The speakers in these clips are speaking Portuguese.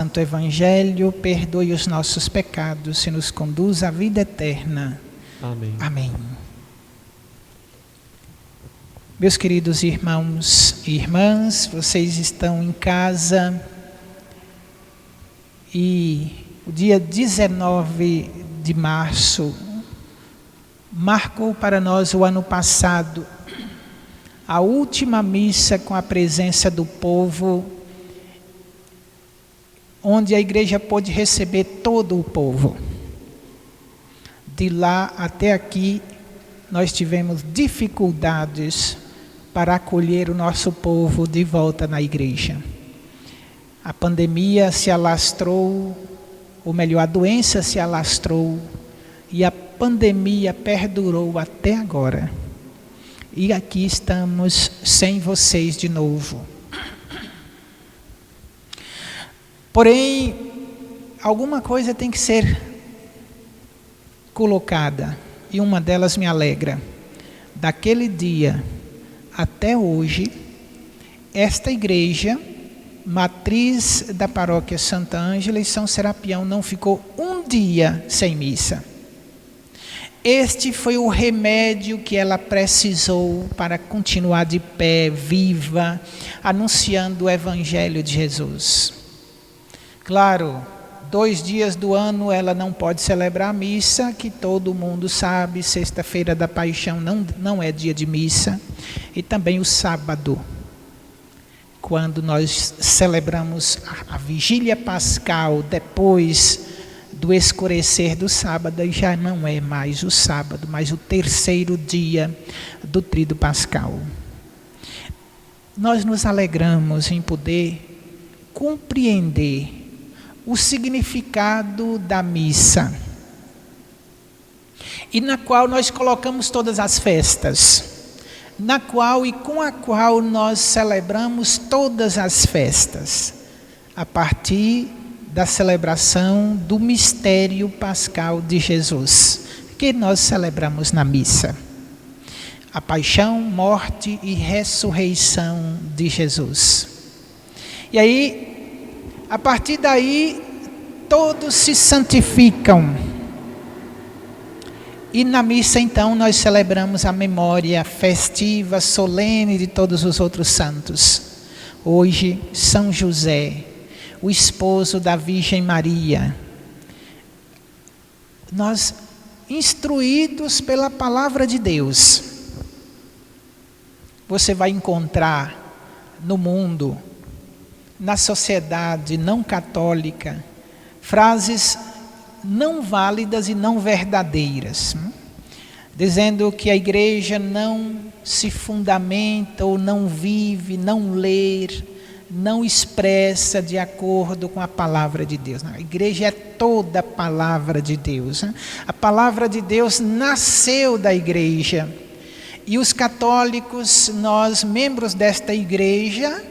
Santo Evangelho, perdoe os nossos pecados e nos conduz à vida eterna. Amém. Amém. Meus queridos irmãos e irmãs, vocês estão em casa e o dia 19 de março marcou para nós o ano passado a última missa com a presença do povo, onde a igreja pôde receber todo o povo. De lá até aqui, nós tivemos dificuldades para acolher o nosso povo de volta na igreja. A pandemia se alastrou, ou melhor, a doença se alastrou, e a pandemia perdurou até agora. E aqui estamos sem vocês de novo. Porém, alguma coisa tem que ser colocada, e uma delas me alegra. Daquele dia até hoje, esta igreja, matriz da paróquia Santa Ângela e São Serapião, não ficou um dia sem missa. Este foi o remédio que ela precisou para continuar de pé, viva, anunciando o Evangelho de Jesus. Claro, 2 dias do ano ela não pode celebrar a missa, que todo mundo sabe, sexta-feira da Paixão não é dia de missa, e também o sábado, quando nós celebramos a vigília pascal, depois do escurecer do sábado, já não é mais o sábado, mas o 3º dia do tríduo pascal. Nós nos alegramos em poder compreender o significado da missa, e na qual nós colocamos todas as festas, na qual e com a qual nós celebramos todas as festas, a partir da celebração do mistério pascal de Jesus, que nós celebramos na missa. A paixão, morte e ressurreição de Jesus. E aí, a partir daí, todos se santificam. E na missa, então, nós celebramos a memória festiva, solene de todos os outros santos. Hoje, São José, o esposo da Virgem Maria. Nós, instruídos pela palavra de Deus, você vai encontrar no mundo, na sociedade não católica, frases não válidas e não verdadeiras, dizendo que a igreja não se fundamenta ou não vive, não lê, não expressa de acordo com a palavra de Deus. A igreja é toda a palavra de Deus. A palavra de Deus nasceu da igreja. E os católicos, nós, membros desta igreja,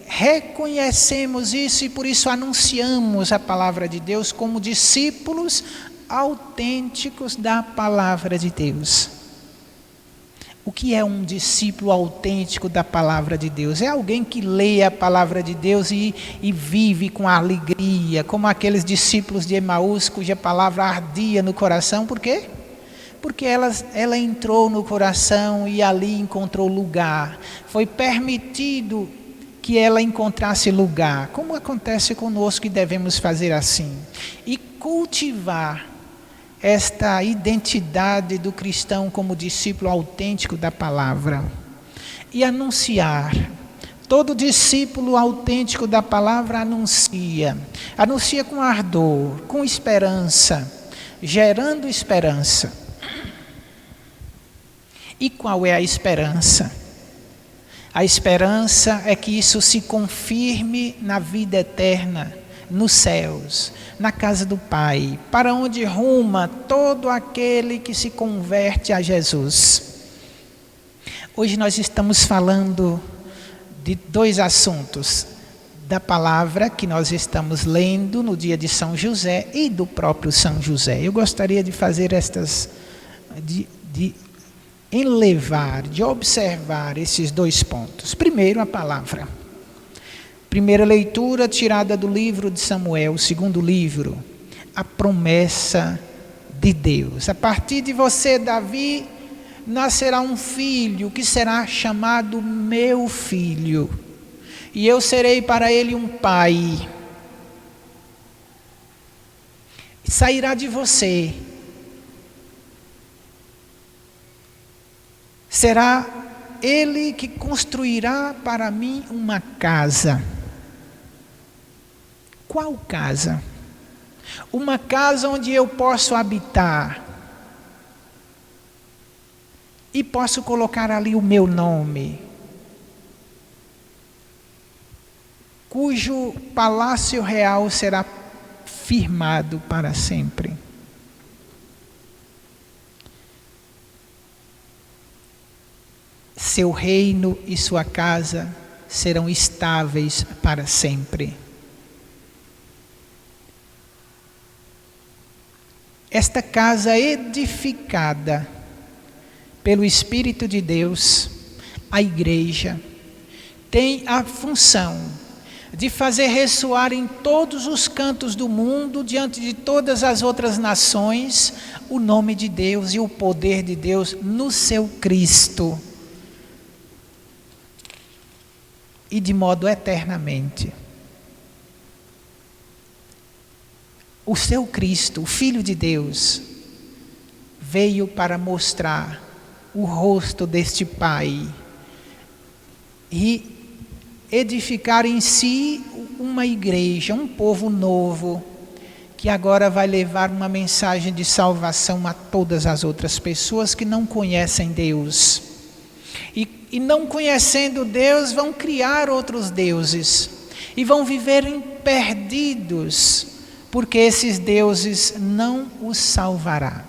reconhecemos isso e por isso anunciamos a palavra de Deus como discípulos autênticos da palavra de Deus. O que é um discípulo autêntico da palavra de Deus? É alguém que lê a palavra de Deus e vive com alegria, como aqueles discípulos de Emaús, cuja palavra ardia no coração. Por quê? Porque ela entrou no coração e ali encontrou lugar. Foi permitido que ela encontrasse lugar, como acontece conosco, e devemos fazer assim. E cultivar esta identidade do cristão como discípulo autêntico da palavra. E anunciar. Todo discípulo autêntico da palavra anuncia. Anuncia com ardor, com esperança, gerando esperança. E qual é a esperança? A esperança é que isso se confirme na vida eterna, nos céus, na casa do Pai, para onde ruma todo aquele que se converte a Jesus. Hoje nós estamos falando de 2 assuntos: da palavra que nós estamos lendo no dia de São José e do próprio São José. Eu gostaria de fazer de observar esses 2 pontos. Primeiro, a palavra. Primeira leitura tirada do livro de Samuel, segundo livro, a promessa de Deus. A partir de você, Davi, nascerá um filho que será chamado meu filho, e eu serei para ele um pai. Sairá de você, será ele que construirá para mim uma casa. Qual casa? Uma casa onde eu posso habitar e posso colocar ali o meu nome, cujo palácio real será firmado para sempre. Seu reino e sua casa serão estáveis para sempre. Esta casa edificada pelo Espírito de Deus, a igreja, tem a função de fazer ressoar em todos os cantos do mundo, diante de todas as outras nações, o nome de Deus e o poder de Deus no seu Cristo. E de modo eternamente. O seu Cristo, o Filho de Deus, veio para mostrar o rosto deste Pai e edificar em si uma igreja, um povo novo, que agora vai levar uma mensagem de salvação a todas as outras pessoas que não conhecem Deus. E não conhecendo Deus, vão criar outros deuses e vão viverem perdidos, porque esses deuses não os salvará.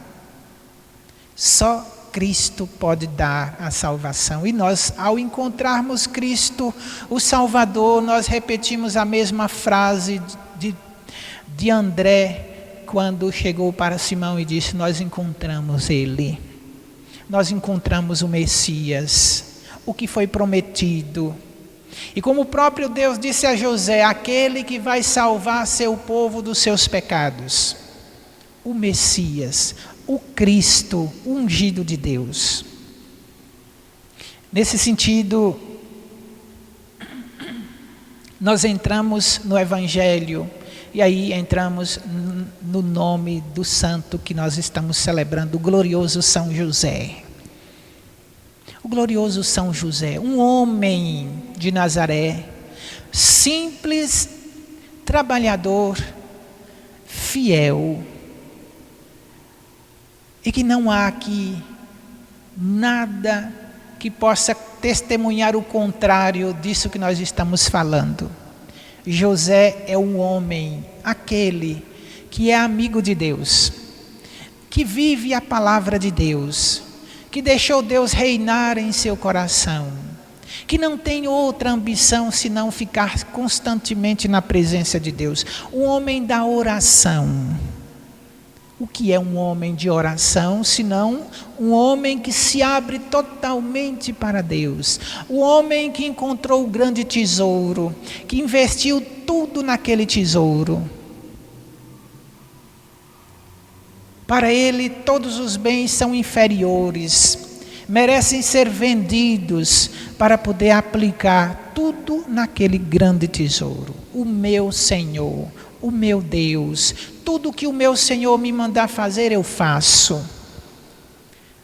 Só Cristo pode dar a salvação. E nós, ao encontrarmos Cristo, o Salvador, nós repetimos a mesma frase de André, quando chegou para Simão e disse: nós encontramos Ele. Nós encontramos o Messias, o que foi prometido. E como o próprio Deus disse a José, aquele que vai salvar seu povo dos seus pecados. O Messias, o Cristo, o ungido de Deus. Nesse sentido, nós entramos no Evangelho, e aí entramos no nome do santo que nós estamos celebrando, o glorioso São José. O glorioso São José, um homem de Nazaré, simples, trabalhador, fiel, e que não há aqui nada que possa testemunhar o contrário disso que nós estamos falando. José é um homem, aquele que é amigo de Deus, que vive a palavra de Deus, que deixou Deus reinar em seu coração, que não tem outra ambição senão ficar constantemente na presença de Deus. Um homem da oração. O que é um homem de oração, senão um homem que se abre totalmente para Deus? O homem que encontrou o grande tesouro, que investiu tudo naquele tesouro. Para ele, todos os bens são inferiores, merecem ser vendidos para poder aplicar tudo naquele grande tesouro. O meu Senhor, o meu Deus, tudo que o meu Senhor me mandar fazer, eu faço.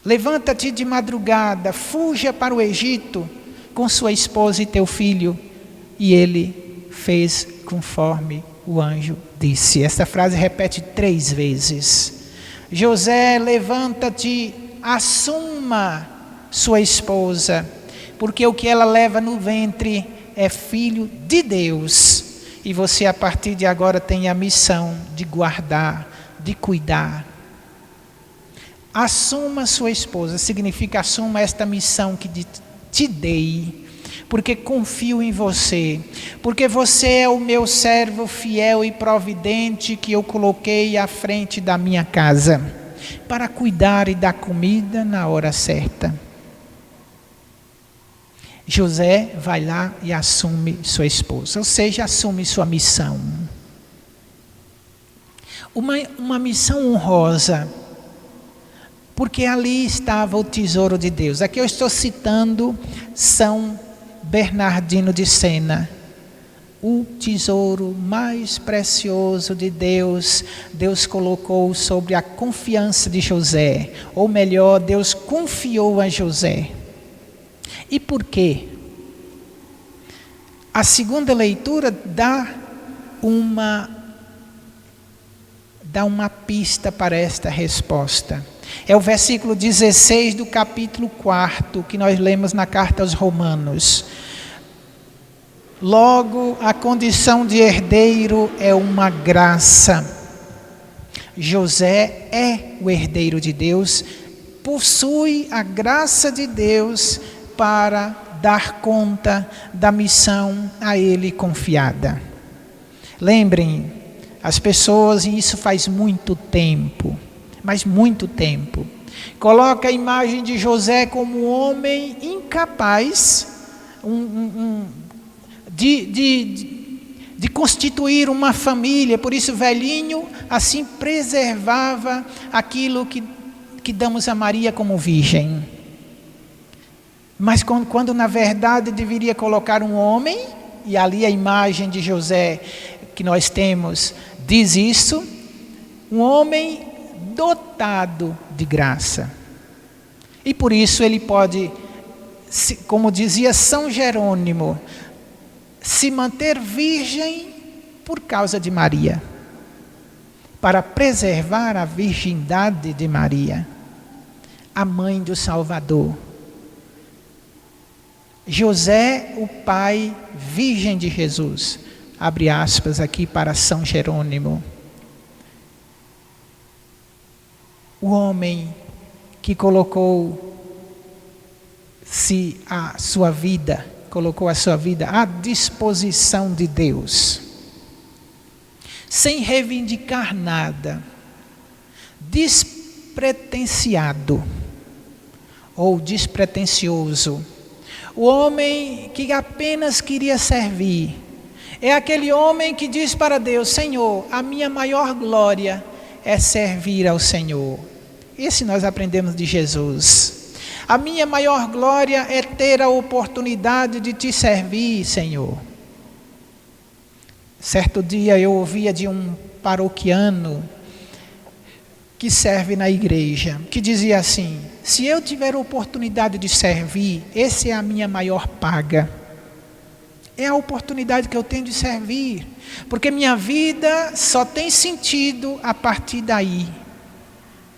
Levanta-te de madrugada, fuja para o Egito com sua esposa e teu filho. E ele fez conforme o anjo disse. Esta frase repete 3 vezes. José, levanta-te, assuma sua esposa, porque o que ela leva no ventre é filho de Deus. E você, a partir de agora, tem a missão de guardar, de cuidar. Assuma sua esposa, significa assuma esta missão que te dei, porque confio em você, porque você é o meu servo fiel e providente que eu coloquei à frente da minha casa, para cuidar e dar comida na hora certa. José vai lá e assume sua esposa, ou seja, assume sua missão. Uma missão honrosa, porque ali estava o tesouro de Deus. Aqui eu estou citando São Bernardino de Sena. O tesouro mais precioso de Deus, Deus colocou sobre a confiança de José. Ou melhor, Deus confiou a José. E por quê? A segunda leitura dá uma pista para esta resposta. É o versículo 16 do capítulo 4, que nós lemos na carta aos Romanos. Logo, a condição de herdeiro é uma graça. José é o herdeiro de Deus, possui a graça de Deus para dar conta da missão a ele confiada. Lembrem, as pessoas, e isso faz muito tempo, mas muito tempo, coloca a imagem de José como um homem incapaz de constituir uma família, por isso velhinho assim preservava aquilo que damos a Maria como virgem. Mas quando na verdade deveria colocar um homem, e ali a imagem de José que nós temos diz isso, um homem dotado de graça. E por isso ele pode, como dizia São Jerônimo, se manter virgem por causa de Maria, para preservar a virgindade de Maria, a mãe do Salvador. José, o pai virgem de Jesus, abre aspas aqui para São Jerônimo. O homem que colocou a sua vida à disposição de Deus, sem reivindicar nada, despretensiado ou despretensioso. O homem que apenas queria servir. É aquele homem que diz para Deus: Senhor, a minha maior glória é servir ao Senhor. Esse nós aprendemos de Jesus. A minha maior glória é ter a oportunidade de te servir, Senhor. Certo dia eu ouvia de um paroquiano que serve na igreja, que dizia assim: se eu tiver a oportunidade de servir, essa é a minha maior paga. É a oportunidade que eu tenho de servir, porque minha vida só tem sentido a partir daí.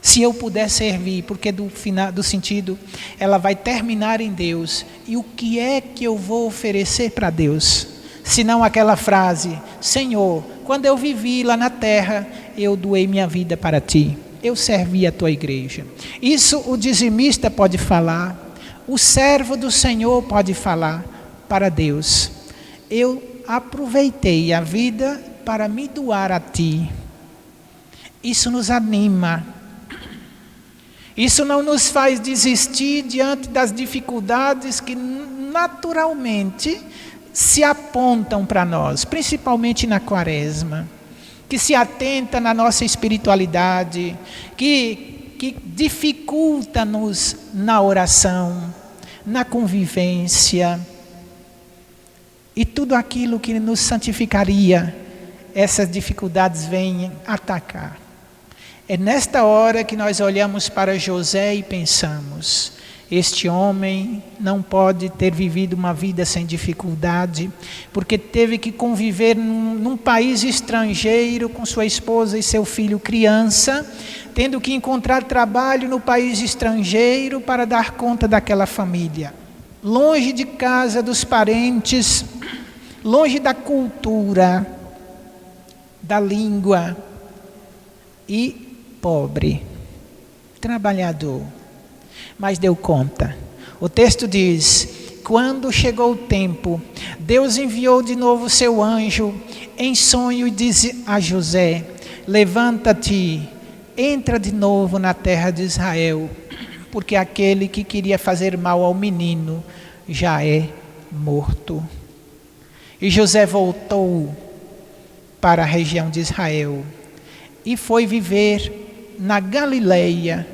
Se eu puder servir, porque do sentido, ela vai terminar em Deus. E o que é que eu vou oferecer para Deus? Senão aquela frase: Senhor, quando eu vivi lá na terra, eu doei minha vida para Ti. Eu servi a Tua igreja. Isso o dizimista pode falar, o servo do Senhor pode falar para Deus. Eu aproveitei a vida para me doar a Ti. Isso nos anima. Isso não nos faz desistir diante das dificuldades que naturalmente se apontam para nós, principalmente na Quaresma, que se atenta na nossa espiritualidade, que dificulta-nos na oração, na convivência, e tudo aquilo que nos santificaria, essas dificuldades vêm atacar. É nesta hora que nós olhamos para José e pensamos: este homem não pode ter vivido uma vida sem dificuldade, porque teve que conviver num país estrangeiro com sua esposa e seu filho criança, tendo que encontrar trabalho no país estrangeiro para dar conta daquela família. Longe de casa, dos parentes, longe da cultura, da língua, e pobre, trabalhador, mas deu conta. O texto diz: quando chegou o tempo, Deus enviou de novo seu anjo em sonho e disse a José: levanta-te, entra de novo na terra de Israel, porque aquele que queria fazer mal ao menino já é morto. E José voltou para a região de Israel e foi viver na Galileia,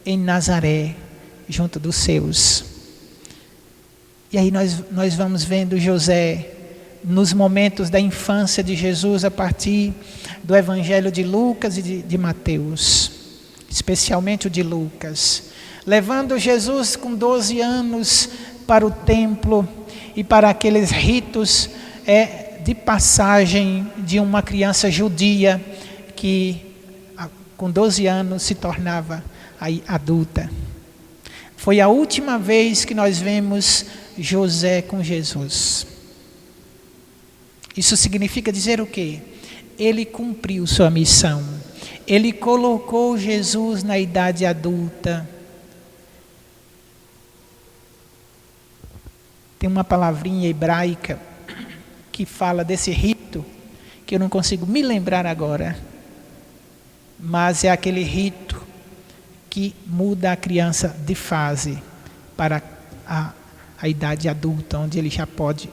em Nazaré, junto dos seus. E aí nós vamos vendo José nos momentos da infância de Jesus, a partir do Evangelho de Lucas e de Mateus, especialmente o de Lucas, levando Jesus com 12 anos para o templo e para aqueles ritos de passagem de uma criança judia que com 12 anos se tornava aí adulta. Foi a última vez que nós vemos José com Jesus. Isso significa dizer o quê? Ele cumpriu sua missão. Ele colocou Jesus na idade adulta. Tem uma palavrinha hebraica que fala desse rito, que eu não consigo me lembrar agora. Mas é aquele rito que muda a criança de fase para a idade adulta, onde ele já pode,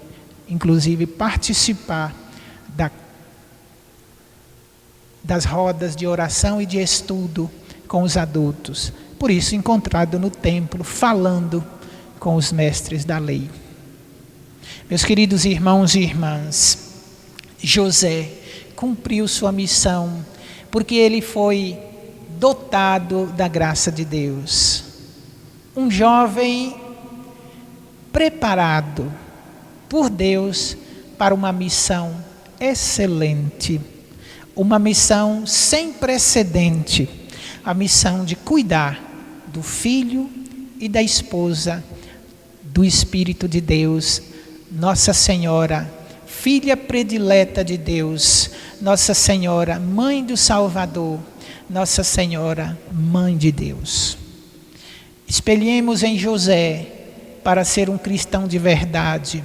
inclusive, participar das rodas de oração e de estudo com os adultos. Por isso, encontrado no templo, falando com os mestres da lei. Meus queridos irmãos e irmãs, José cumpriu sua missão, porque ele foi dotado da graça de Deus. Um jovem preparado por Deus para uma missão excelente, uma missão sem precedente, a missão de cuidar do filho e da esposa do Espírito de Deus, Nossa Senhora, filha predileta de Deus, Nossa Senhora, Mãe do Salvador, Nossa Senhora, Mãe de Deus. Espelhemos em José para ser um cristão de verdade.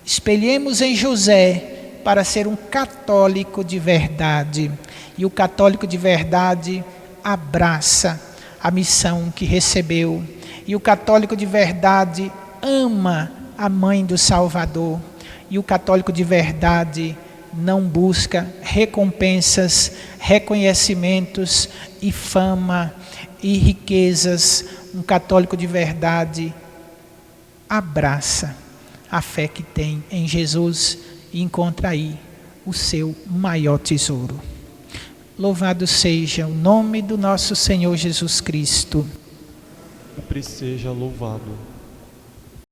Espelhemos em José para ser um católico de verdade. E o católico de verdade abraça a missão que recebeu. E o católico de verdade ama a Mãe do Salvador. E o católico de verdade não busca recompensas, reconhecimentos e fama e riquezas. Um católico de verdade abraça a fé que tem em Jesus e encontra aí o seu maior tesouro. Louvado seja o nome do nosso Senhor Jesus Cristo. Sempre seja louvado.